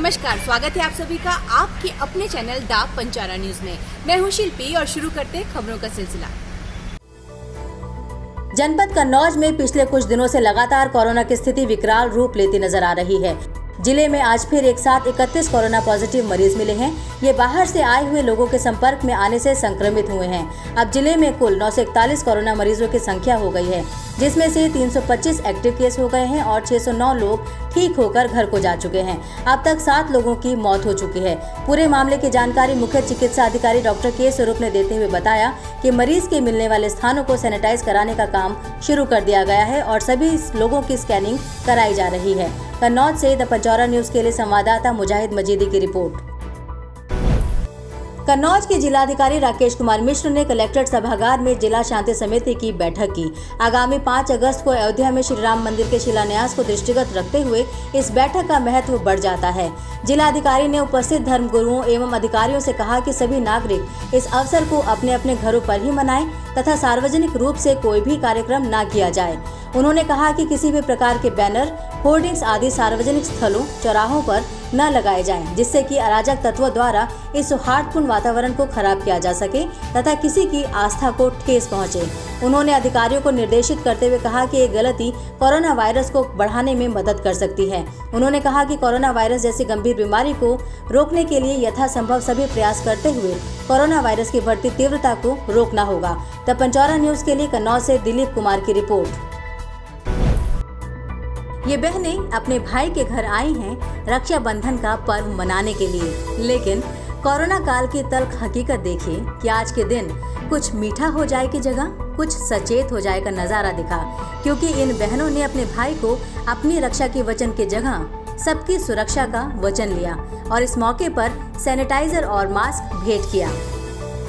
नमस्कार, स्वागत है आप सभी का आपके अपने चैनल द पंचारा न्यूज में। मैं हूं शिल्पी और शुरू करते हैं खबरों का सिलसिला। जनपद कन्नौज में पिछले कुछ दिनों से लगातार कोरोना की स्थिति विकराल रूप लेती नजर आ रही है। जिले में आज फिर एक साथ 31 कोरोना पॉजिटिव मरीज मिले हैं। ये बाहर से आए हुए लोगों के संपर्क में आने से संक्रमित हुए हैं। अब जिले में कुल 941 कोरोना मरीजों की संख्या हो गई है, जिसमें से 325 एक्टिव केस हो गए हैं और 609 लोग ठीक होकर घर को जा चुके हैं। अब तक 7 लोगों की मौत हो चुकी है। पूरे मामले की जानकारी मुख्य चिकित्सा अधिकारी डॉक्टर के स्वरूप ने देते हुए बताया कि मरीज के मिलने वाले स्थानों को सैनिटाइज कराने का काम शुरू कर दिया गया है और सभी लोगों की स्कैनिंग कराई जा रही है। कन्नौज से द पंचारा न्यूज के लिए संवाददाता मुजाहिद मजीदी की रिपोर्ट। कन्नौज के जिलाधिकारी राकेश कुमार मिश्र ने कलेक्ट्रेट सभागार में जिला शांति समिति की बैठक की। आगामी 5 अगस्त को अयोध्या में श्री राम मंदिर के शिलान्यास को दृष्टिगत रखते हुए इस बैठक का महत्व बढ़ जाता है। जिलाधिकारी ने उपस्थित धर्मगुरुओं एवं अधिकारियों से कहा कि सभी नागरिक इस अवसर को अपने अपने घरों पर ही मनाएं तथा सार्वजनिक रूप से कोई भी कार्यक्रम न किया जाए। उन्होंने कहा कि किसी भी प्रकार के बैनर, होर्डिंग्स आदि सार्वजनिक स्थलों, चौराहों पर न लगाए जाएं, जिससे कि अराजक तत्वों द्वारा इस सौहार्दपूर्ण वातावरण को खराब किया जा सके तथा किसी की आस्था को ठेस पहुंचे। उन्होंने अधिकारियों को निर्देशित करते हुए कहा कि ये गलती कोरोना वायरस को बढ़ाने में मदद कर सकती है। उन्होंने कहा कि कोरोना वायरस जैसी गंभीर बीमारी को रोकने के लिए यथासंभव सभी प्रयास करते हुए कोरोना वायरस की बढ़ती तीव्रता को रोकना होगा। द पंचारा न्यूज के लिए कन्नौज से दिलीप कुमार की रिपोर्ट। ये बहनें अपने भाई के घर आई हैं रक्षाबंधन का पर्व मनाने के लिए, लेकिन कोरोना काल की तल्ख हकीकत देखिए कि आज के दिन कुछ मीठा हो जाए की जगह कुछ सचेत हो जाए का नजारा दिखा, क्योंकि इन बहनों ने अपने भाई को अपनी रक्षा के वचन की जगह सबकी सुरक्षा का वचन लिया और इस मौके पर सैनिटाइजर और मास्क भेंट किया।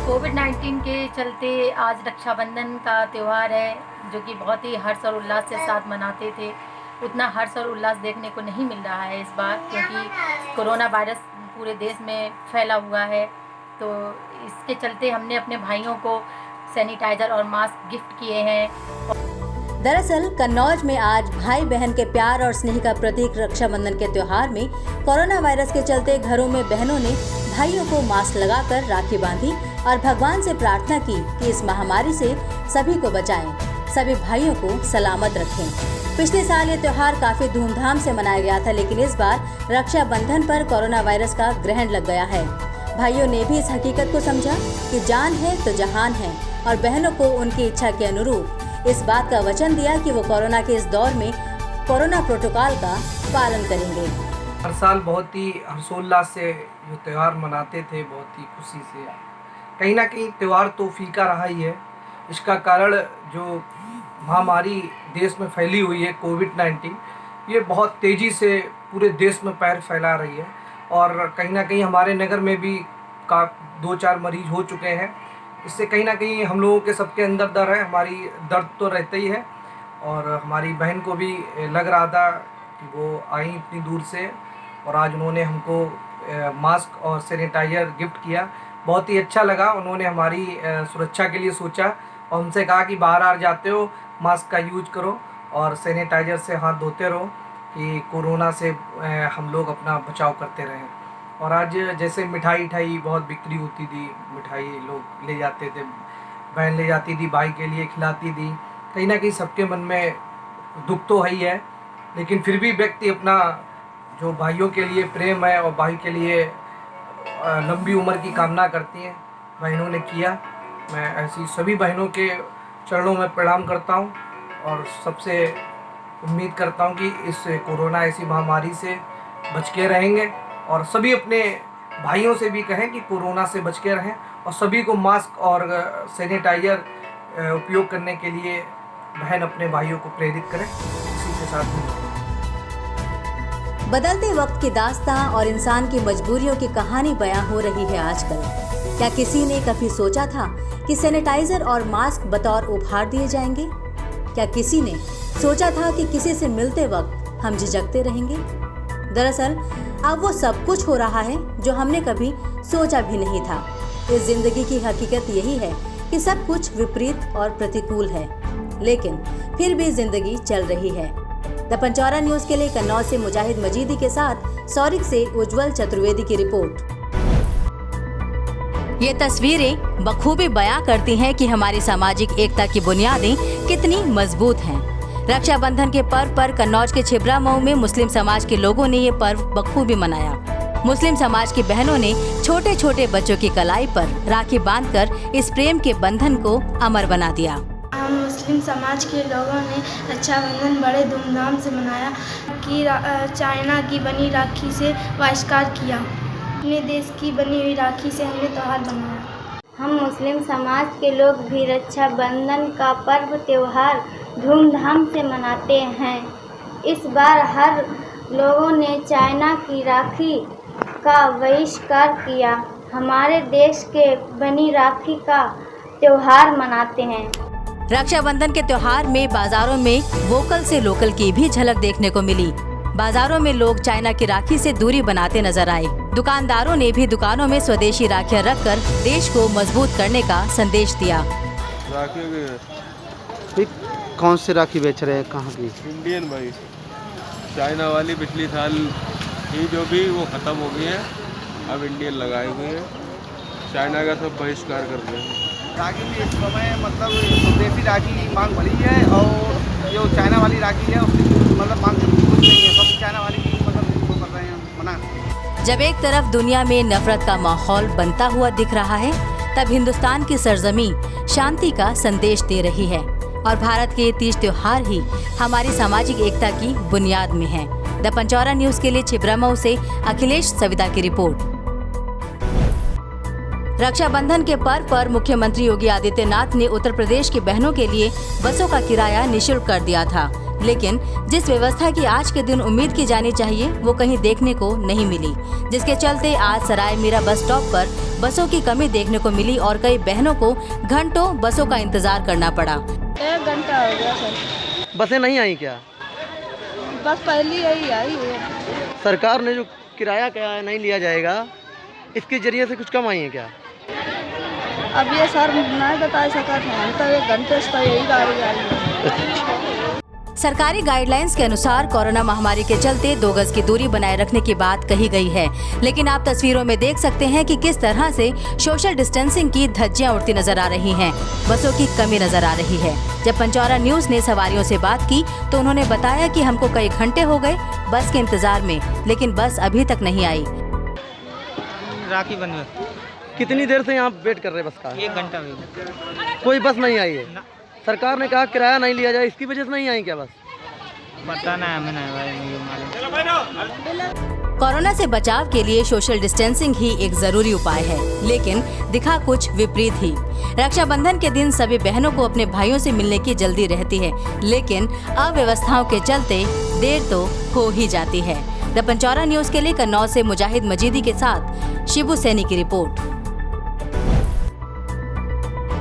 कोविड-19 के चलते आज रक्षाबंधन का त्यौहार है, जो कि बहुत ही हर्ष और उल्लास के साथ मनाते थे। उतना हर्ष और उल्लास देखने को नहीं मिल रहा है इस बार, क्योंकि कोरोना वायरस पूरे देश में फैला हुआ है। तो इसके चलते हमने अपने भाइयों को सैनिटाइज़र और मास्क गिफ्ट किए हैं। दरअसल कन्नौज में आज भाई बहन के प्यार और स्नेह का प्रतीक रक्षाबंधन के त्योहार में कोरोना वायरस के चलते घरों में बहनों ने भाइयों को मास्क लगाकर राखी बांधी और भगवान से प्रार्थना की कि इस महामारी से सभी को बचाएं, सभी भाइयों को सलामत रखें। पिछले साल ये त्योहार काफी धूमधाम से मनाया गया था, लेकिन इस बार रक्षाबंधन पर कोरोना वायरस का ग्रहण लग गया है। भाइयों ने भी इस हकीकत को समझा कि जान है तो जहान है और बहनों को उनकी इच्छा के अनुरूप इस बात का वचन दिया कि वो कोरोना के इस दौर में कोरोना प्रोटोकॉल का पालन करेंगे। हर साल बहुत ही हर्षोल्लास से जो त्यौहार मनाते थे, बहुत ही खुशी से, कहीं ना कहीं त्यौहार तो फीका रहा ही है। इसका कारण जो महामारी देश में फैली हुई है कोविड-19, ये बहुत तेज़ी से पूरे देश में पैर फैला रही है और कहीं ना कहीं हमारे नगर में भी 2-4 मरीज हो चुके हैं। इससे कहीं ना कहीं हम लोगों के सबके अंदर डर है, हमारी दर्द तो रहता ही है। और हमारी बहन को भी लग रहा था कि वो आई इतनी दूर से और आज उन्होंने हमको मास्क और सैनिटाइज़र गिफ्ट किया। बहुत ही अच्छा लगा। उन्होंने हमारी सुरक्षा के लिए सोचा और हमसे कहा कि बाहर आ जाते हो मास्क का यूज करो और सैनिटाइज़र से हाथ धोते रहो कि कोरोना से हम लोग अपना बचाव करते रहें। और आज जैसे मिठाई बहुत बिक्री होती थी, मिठाई लोग ले जाते थे, बहन ले जाती थी, भाई के लिए खिलाती थी। कहीं ना कहीं सबके मन में दुख तो है ही है, लेकिन फिर भी व्यक्ति अपना जो भाइयों के लिए प्रेम है और भाई के लिए लंबी उम्र की कामना करती हैं, बहनों ने किया। मैं ऐसी सभी बहनों के चरणों में प्रणाम करता हूं और सबसे उम्मीद करता हूं कि इस कोरोना ऐसी महामारी से बच के रहेंगे और सभी अपने भाइयों से भी कहें कि कोरोना से बच के रहें और सभी को मास्क और सैनिटाइज़र उपयोग करने के लिए बहन अपने भाइयों को प्रेरित करें। इसी के साथ बदलते वक्त की दास्तां और इंसान की मजबूरियों की कहानी बयां हो रही है आजकल। क्या किसी ने कभी सोचा था कि सैनिटाइजर और मास्क बतौर उपहार दिए जाएंगे? क्या किसी ने सोचा था कि किसी से मिलते वक्त हम झिझकते रहेंगे? दरअसल अब वो सब कुछ हो रहा है जो हमने कभी सोचा भी नहीं था। इस जिंदगी की हकीकत यही है कि सब कुछ विपरीत और प्रतिकूल है, लेकिन फिर भी जिंदगी चल रही है। द पंचौरा न्यूज के लिए कन्नौज से मुजाहिद मजीदी के साथ सौरिक से उज्जवल चतुर्वेदी की रिपोर्ट। ये तस्वीरें बखूबी बयां करती हैं कि हमारी सामाजिक एकता की बुनियादें कितनी मजबूत हैं। रक्षाबंधन के पर्व पर कन्नौज के छिबरा मऊ में मुस्लिम समाज के लोगों ने ये पर्व बखूबी मनाया। मुस्लिम समाज की बहनों ने छोटे छोटे बच्चों की कलाई पर राखी बांधकर इस प्रेम के बंधन को अमर बना दिया। हम मुस्लिम समाज के लोगों ने रक्षाबंधन बड़े धूमधाम से मनाया कि चाइना की बनी राखी से बहिष्कार किया। अपने देश की बनी हुई राखी से हमने त्योहार मनाया। हम मुस्लिम समाज के लोग भी रक्षाबंधन का पर्व त्योहार धूमधाम से मनाते हैं। इस बार हर लोगों ने चाइना की राखी का बहिष्कार किया। हमारे देश के बनी राखी का त्योहार मनाते हैं। रक्षाबंधन के त्योहार में बाजारों में वोकल से लोकल की भी झलक देखने को मिली। बाजारों में लोग चाइना की राखी से दूरी बनाते नजर आए। दुकानदारों ने भी दुकानों में स्वदेशी राखियां रखकर देश को मजबूत करने का संदेश दिया। राखी कौन सी राखी बेच रहे हैं, कहाँ की? इंडियन भाई, चाइना वाली पिछली साल ही जो भी वो ख़त्म हो गई है, अब इंडियन लगाए हुए हैं। चाइना का सब बहिष्कार कर रहे हैं। राखी भी इस समय मतलब स्वदेशी राखी की मांग बढ़ी है और जो चाइना वाली राखी है उसकी मतलब मांग कुछ नहीं है, सब चाइना वाली की मतलब वो कर रहे हैं मना। जब एक तरफ दुनिया में नफरत का माहौल बनता हुआ दिख रहा है, तब हिंदुस्तान की सरजमी शांति का संदेश दे रही है और भारत के ये तीज त्योहार ही हमारी सामाजिक एकता की बुनियाद में है। द पंचौरा न्यूज के लिए छिबरा मऊ से अखिलेश सविता की रिपोर्ट। रक्षाबंधन के पर्व पर मुख्यमंत्री योगी आदित्यनाथ ने उत्तर प्रदेश की बहनों के लिए बसों का किराया निःशुल्क कर दिया था, लेकिन जिस व्यवस्था की आज के दिन उम्मीद की जानी चाहिए वो कहीं देखने को नहीं मिली, जिसके चलते आज सराय मीरा बस स्टॉप पर बसों की कमी देखने को मिली और कई बहनों को घंटों बसों का इंतजार करना पड़ा। 1 घंटा हो गया सर। बसें नहीं आई क्या? बस पहली यही आई है। सरकार ने जो किराया क्या नहीं लिया जाएगा, इसके जरिए से कुछ कम आई है क्या? अब ये सर नहीं बता सकते हैं, हम तो 1 घंटे से यही गाड़ी आई है। सरकारी गाइडलाइंस के अनुसार कोरोना महामारी के चलते 2 गज की दूरी बनाए रखने की बात कही गई है, लेकिन आप तस्वीरों में देख सकते हैं कि किस तरह से सोशल डिस्टेंसिंग की धज्जियां उड़ती नजर आ रही हैं। बसों की कमी नजर आ रही है। जब पंचौरा न्यूज ने सवारियों से बात की तो उन्होंने बताया कि हमको कई घंटे हो गए बस के इंतजार में, लेकिन बस अभी तक नहीं आई। राखी बंद। कितनी देर से यहाँ वेट कर रहे हैं बस का? 1 घंटा में कोई बस नहीं आई है। सरकार ने कहा किराया नहीं लिया जाए, इसकी वजह से नहीं आई क्या बस? पता नहीं हमें, नहीं भाई, नहीं मालूम। कोरोना से बचाव के लिए सोशल डिस्टेंसिंग ही एक जरूरी उपाय है, लेकिन दिखा कुछ विपरीत ही। रक्षाबंधन के दिन सभी बहनों को अपने भाइयों से मिलने की जल्दी रहती है, लेकिन अव्यवस्थाओं के चलते देर तो हो ही जाती है। द पंचौरा न्यूज के लिए कन्नौज से मुजाहिद मजीदी के साथ शिबू सैनी की रिपोर्ट।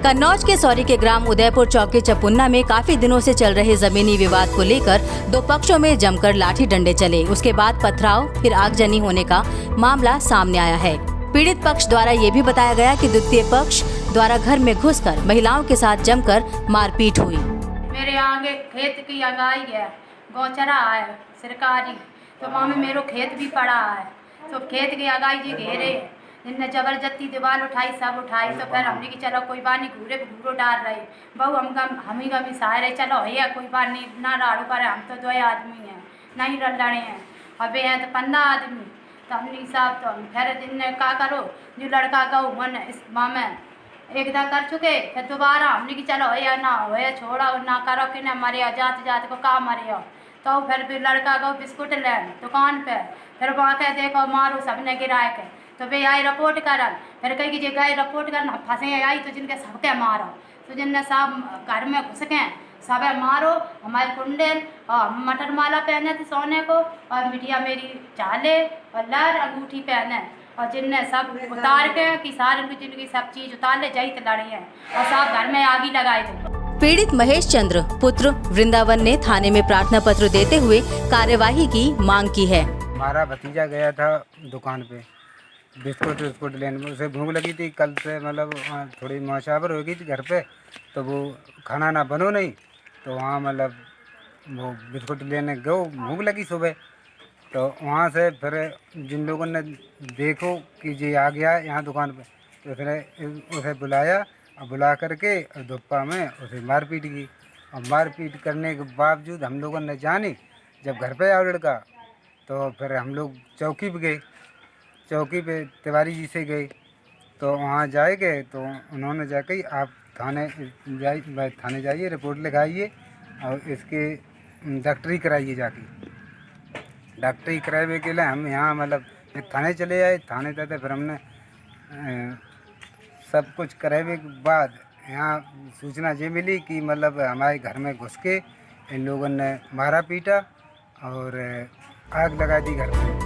कन्नौज के सौरी के ग्राम उदयपुर चौक के चपुन्ना में काफी दिनों से चल रहे जमीनी विवाद को लेकर 2 पक्षों में जमकर लाठी डंडे चले। उसके बाद पथराव फिर आगजनी होने का मामला सामने आया है। पीड़ित पक्ष द्वारा ये भी बताया गया कि द्वितीय पक्ष द्वारा घर में घुसकर महिलाओं के साथ जमकर मारपीट हुई। मेरे आगे खेत की अगाई है, गौचरा है सरकारी, तो वहाँ में मेरे खेत भी पड़ा है, तो खेत की अगाई जी घेरे इनने जबरदस्ती दीवार उठाई, सब उठाई, तो फिर हमने की चलो कोई बात नहीं, घूरे घूरो डाल रही बहू हम ही का भी सहारे, चलो भैया कोई बात नहीं ना राड़ो करे, हम तो 2 आदमी हैं नहीं लड़े हैं, अबे हैं तो 15 आदमी, तो हमने साहब तो फिर दिन ने क्या करो जो लड़का गऊ मन इस माँ में एकदा कर चुके, फिर दोबारा हमने की चलो भैया ना हो छोड़ा ना करो कि ना मरे जात जात को का मरे हो, तो फिर लड़का गो बिस्कुट लेन दुकान पे, फिर वहाँ कह देखो मारो सबने गिराए के, तो वे आई रिपोर्ट करन, फिर कही कि जगह रिपोर्ट करन फंसे आई तो जिनके सबके मारो, तो जिनने सब घर में घुस गए सब मारो, हमारे कुंडल और मटर माला पहने थे सोने को, और मिठिया मेरी चाले और लर अंगूठी पहने, और जिनने सब उतार के कि सारे जिनकी सब चीज़ उतार ले जाई तो लड़े हैं और सब घर में आग ही लगाए थे। पीड़ित महेश चंद्र पुत्र वृंदावन ने थाने में प्रार्थना पत्र देते हुए कार्यवाही की मांग की है। हमारा भतीजा गया था दुकान पे बिस्कुट विस्कुट लेने, उसे भूख लगी थी, कल से मतलब थोड़ी मौशावर हो गई थी घर पे, तो वो खाना ना बनो नहीं, तो वहाँ मतलब वो बिस्कुट लेने गए, भूख लगी सुबह, तो वहाँ से फिर जिन लोगों ने देखो कि ये आ गया है यहाँ दुकान पे, तो फिर उसे बुलाया और बुला करके धुप्पा में उसे मारपीट की। और मारपीट करने के बावजूद हम लोगों ने जानी, जब घर पे आया लड़का तो फिर हम लोग चौकी पे गए, चौकी पे तिवारी जी से गए, तो वहाँ जाए गए तो उन्होंने जाके आप थाने जाइए, रिपोर्ट लिखाइए और इसके डॉक्टरी कराइए जाके। डॉक्टरी कराए के लिए हम यहाँ मतलब थाने चले आए, थाने जाते फिर हमने सब कुछ कराए के बाद यहाँ सूचना ये मिली कि मतलब हमारे घर में घुस के इन लोगों ने मारा पीटा और आग लगा दी घर में।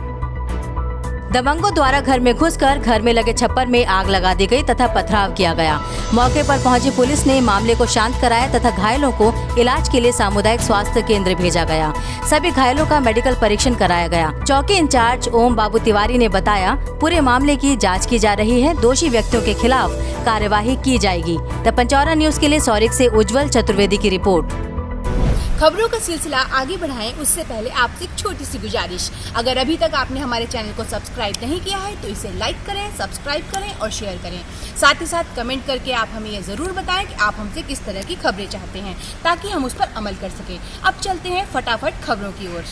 दबंगों द्वारा घर में घुसकर घर में लगे छप्पर में आग लगा दी गई तथा पथराव किया गया। मौके पर पहुंची पुलिस ने मामले को शांत कराया तथा घायलों को इलाज के लिए सामुदायिक स्वास्थ्य केंद्र भेजा गया। सभी घायलों का मेडिकल परीक्षण कराया गया। चौकी इंचार्ज ओम बाबू तिवारी ने बताया, पूरे मामले की जाँच की जा रही है, दोषी व्यक्तियों के खिलाफ कार्यवाही की जाएगी। द पंचौरा न्यूज के लिए सौरिक से उज्जवल चतुर्वेदी की रिपोर्ट। खबरों का सिलसिला आगे बढ़ाएं उससे पहले आपसे एक छोटी सी गुजारिश, अगर अभी तक आपने हमारे चैनल को सब्सक्राइब नहीं किया है तो इसे लाइक करें, सब्सक्राइब करें और शेयर करें। साथ ही साथ कमेंट करके आप हमें ये जरूर बताएं कि आप हमसे किस तरह की खबरें चाहते हैं ताकि हम उस पर अमल कर सकें। अब चलते हैं फटाफट खबरों की ओर।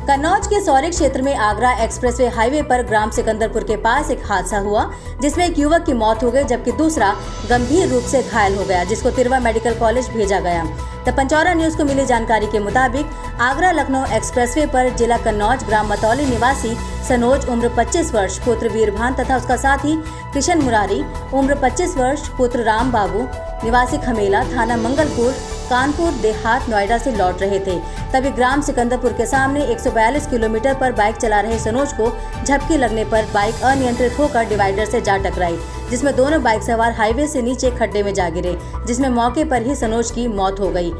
कन्नौज के सौरिक क्षेत्र में आगरा एक्सप्रेसवे हाईवे पर ग्राम सिकंदरपुर के पास एक हादसा हुआ जिसमें एक युवक की मौत हो गई जबकि दूसरा गंभीर रूप से घायल हो गया, जिसको तिरवा मेडिकल कॉलेज भेजा गया। द पंचौरा न्यूज को मिली जानकारी के मुताबिक आगरा लखनऊ एक्सप्रेसवे पर जिला कन्नौज ग्राम मतौली निवासी सनोज उम्र 25 वर्ष पुत्र वीरभान तथा उसका साथी किशन मुरारी उम्र 25 वर्ष पुत्र राम बाबू निवासी खमेला थाना मंगलपुर कानपुर देहात नोएडा से लौट रहे थे। तभी ग्राम सिकंदरपुर के सामने 142 किलोमीटर पर बाइक चला रहे सनोज को झपकी लगने पर बाइक अनियंत्रित होकर डिवाइडर से जा टकराई, जिसमें दोनों बाइक सवार हाईवे से नीचे खड्डे में जा गिरे, जिसमें मौके पर ही सनोज की मौत हो गई।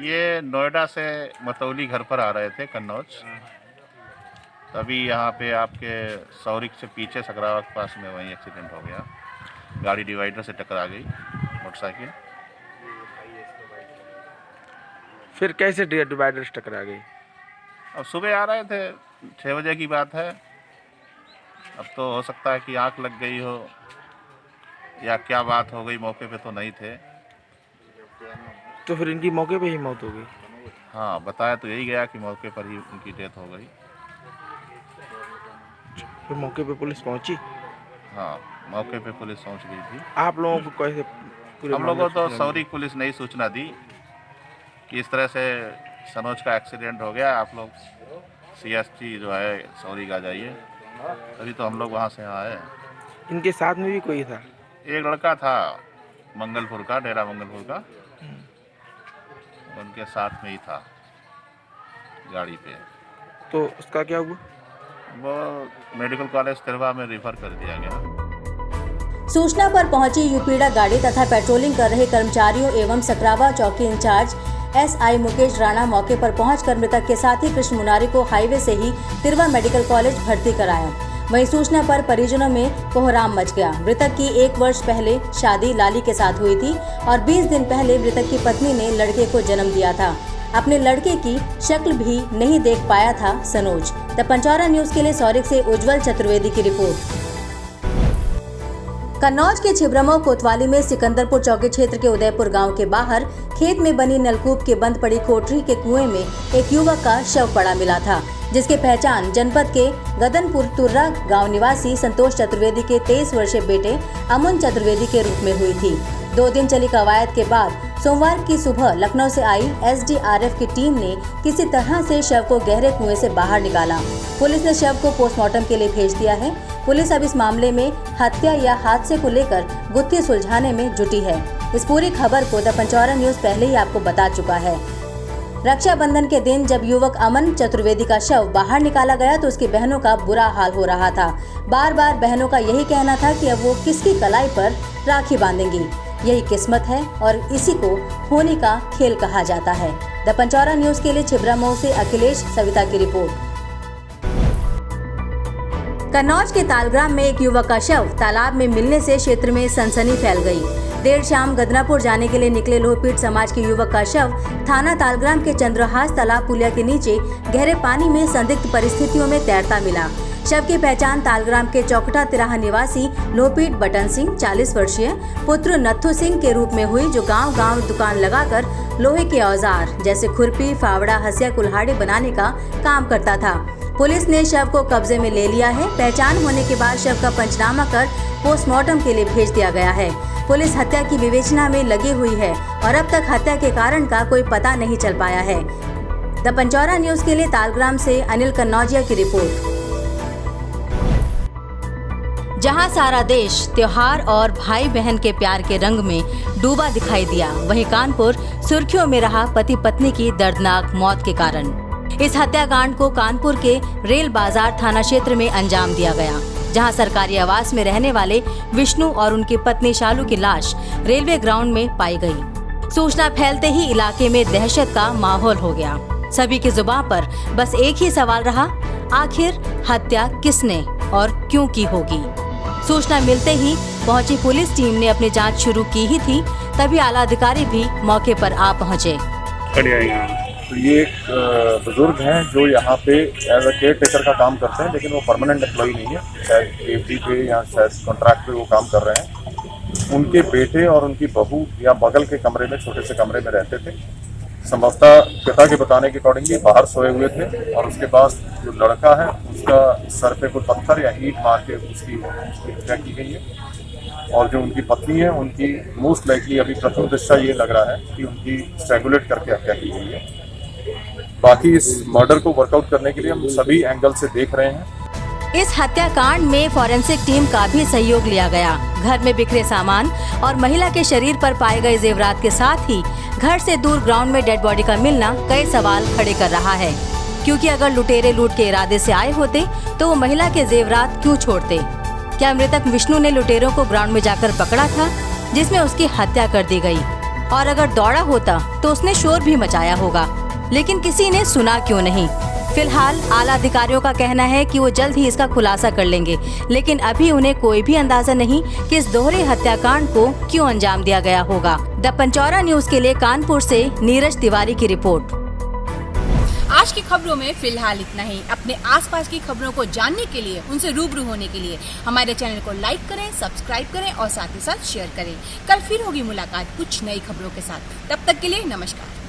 ये नोएडा से मतौली घर पर आ रहे थे कन्नौज, तभी यहाँ पे आपके सौरिक से पीछे सकरावा के पास में वहीं एक्सीडेंट हो गया। गाड़ी डिवाइडर से टकरा गई मोटरसाइकिल। फिर कैसे डिवाइडर से टकरा गई? अब सुबह आ रहे थे, 6 बजे की बात है। अब तो हो सकता है कि आँख लग गई हो या क्या बात हो गई, मौके पे तो नहीं थे। तो फिर इनकी मौके पे ही मौत हो गई? हाँ, बताया तो यही गया कि मौके पर ही उनकी डेथ हो गई। फिर मौके पे पुलिस पहुंची? हाँ, मौके पे पुलिस पहुंच गई थी। आप लोगों को कैसे? हम लोगों को तो सौरिक पुलिस ने ही सूचना दी कि इस तरह से सनोज का एक्सीडेंट हो गया, आप लोग CST जो है सौरिक आ जाइए। तभी तो हम लोग वहाँ से आए। इनके साथ में भी कोई था? एक लड़का था मंगलपुर का, डेरा मंगलपुर का, उनके साथ में ही था गाड़ी पे। तो उसका क्या हुआ? वो मेडिकल कॉलेज तिरवा में रेफर कर दिया गया। सूचना पर पहुंची यूपीडा गाड़ी तथा पेट्रोलिंग कर रहे कर्मचारियों एवं सकरावा चौकी इंचार्ज SI मुकेश राणा मौके पर पहुंचकर मृतक के साथी कृष्ण मुनारी को हाईवे से ही तिरवा मेडिकल कॉलेज भर्ती कराया। वहीं सूचना पर परिजनों में कोहराम मच गया। मृतक की 1 वर्ष पहले शादी लाली के साथ हुई थी और 20 दिन पहले मृतक की पत्नी ने लड़के को जन्म दिया था। अपने लड़के की शक्ल भी नहीं देख पाया था सनोज। द पंचौरा न्यूज के लिए सौरिक से उज्जवल चतुर्वेदी की रिपोर्ट। कन्नौज के छिबरामऊ कोतवाली में सिकंदरपुर चौकी क्षेत्र के उदयपुर गांव के बाहर खेत में बनी नलकूप के बंद पड़ी कोठरी के कुएं में एक युवक का शव पड़ा मिला था, जिसकी पहचान जनपद के गदनपुर तुर्रा गांव निवासी संतोष चतुर्वेदी के 23 वर्षीय बेटे अमन चतुर्वेदी के रूप में हुई थी। 2 दिन चली कवायद के बाद सोमवार की सुबह लखनऊ से आई SDRF की टीम ने किसी तरह से शव को गहरे कुएं से बाहर निकाला। पुलिस ने शव को पोस्टमार्टम के लिए भेज दिया है। पुलिस अब इस मामले में हत्या या हादसे को लेकर गुत्थी सुलझाने में जुटी है। इस पूरी खबर को द पंचौरा न्यूज पहले ही आपको बता चुका है। रक्षाबंधन के दिन जब युवक अमन चतुर्वेदी का शव बाहर निकाला गया तो उसकी बहनों का बुरा हाल हो रहा था। बार बार बहनों का यही कहना था कि अब वो किसकी कलाई पर राखी बांधेंगी। यही किस्मत है और इसी को होने का खेल कहा जाता है। द पंचौरा न्यूज के लिए छिबरामऊ से अखिलेश सविता की रिपोर्ट। कन्नौज के तालग्राम में एक युवक का शव तालाब में मिलने से क्षेत्र में सनसनी फैल गई। देर शाम गदनापुर जाने के लिए निकले लोहपीट समाज के युवक का शव थाना तालग्राम के चंद्रहास तालाब पुलिया के नीचे गहरे पानी में संदिग्ध परिस्थितियों में तैरता मिला। शव की पहचान तालग्राम के चौकटा तिराहा निवासी लोहपीट बटन सिंह 40 वर्षीय पुत्र नत्थू सिंह के रूप में हुई, जो गांव-गांव दुकान लगाकर लोहे के औजार जैसे खुरपी, फावड़ा, हंसिया, कुल्हाड़ी बनाने का काम करता था। पुलिस ने शव को कब्जे में ले लिया है। पहचान होने के बाद शव का पंचनामा कर पोस्टमार्टम के लिए भेज दिया गया है। पुलिस हत्या की विवेचना में लगी हुई है और अब तक हत्या के कारण का कोई पता नहीं चल पाया है। द पंचौरा न्यूज के लिए तालग्राम से अनिल कन्नौजिया की रिपोर्ट। जहां सारा देश त्योहार और भाई बहन के प्यार के रंग में डूबा दिखाई दिया, वहीं कानपुर सुर्खियों में रहा पति पत्नी की दर्दनाक मौत के कारण। इस हत्याकांड को कानपुर के रेल बाजार थाना क्षेत्र में अंजाम दिया गया, जहां सरकारी आवास में रहने वाले विष्णु और उनकी पत्नी शालू की लाश रेलवे ग्राउंड में पाई गई। सूचना फैलते ही इलाके में दहशत का माहौल हो गया। सभी की जुबान पर बस एक ही सवाल रहा, आखिर हत्या किसने और क्यों की होगी। सूचना मिलते ही पहुंची पुलिस टीम ने अपनी जांच शुरू की ही थी, तभी आला अधिकारी भी मौके पर आ पहुंचे। तो ये एक बुजुर्ग हैं जो यहाँ पे एज अ केयर टेकर का काम करते हैं, लेकिन वो परमानेंट एम्प्लॉई नहीं है, शायद एफडी पे या शायद कॉन्ट्रैक्ट पे वो काम कर रहे हैं। उनके बेटे और उनकी बहू या बगल के कमरे में, छोटे से कमरे में रहते थे। संभवतः पिता के बताने के अकॉर्डिंगली बाहर सोए हुए थे और उसके पास जो लड़का है उसका सर पे कोई पत्थर या ईंट मार के उसकी हत्या की गई है। और जो उनकी पत्नी है उनकी मोस्ट लाइकली अभी प्रथम दृष्टया ये लग रहा है कि उनकी स्ट्रैंगुलेट करके हत्या की गई है। बाकी इस मर्डर को वर्कआउट करने के लिए हम सभी एंगल से देख रहे हैं। इस हत्याकांड में फॉरेंसिक टीम का भी सहयोग लिया गया। घर में बिखरे सामान और महिला के शरीर पर पाए गए जेवरात के साथ ही घर से दूर ग्राउंड में डेड बॉडी का मिलना कई सवाल खड़े कर रहा है, क्योंकि अगर लुटेरे लूट के इरादे से आए होते तो वो महिला के जेवरात क्यों छोड़ते? क्या मृतक विष्णु ने लुटेरों को ग्राउंड में जाकर पकड़ा था, जिसमें उसकी हत्या कर दी गई? और अगर दौड़ा होता तो उसने शोर भी मचाया होगा, लेकिन किसी ने सुना क्यों नहीं? फिलहाल आला अधिकारियों का कहना है कि वो जल्द ही इसका खुलासा कर लेंगे, लेकिन अभी उन्हें कोई भी अंदाजा नहीं कि इस दोहरे हत्याकांड को क्यों अंजाम दिया गया होगा। द पंचौरा न्यूज के लिए कानपुर से नीरज तिवारी की रिपोर्ट। आज की खबरों में फिलहाल इतना ही। अपने आसपास की खबरों को जानने के लिए, उनसे रूबरू होने के लिए हमारे चैनल को लाइक करें, सब्सक्राइब करें और साथ ही साथ शेयर करें। कल फिर होगी मुलाकात कुछ नई खबरों के साथ। तब तक के लिए नमस्कार।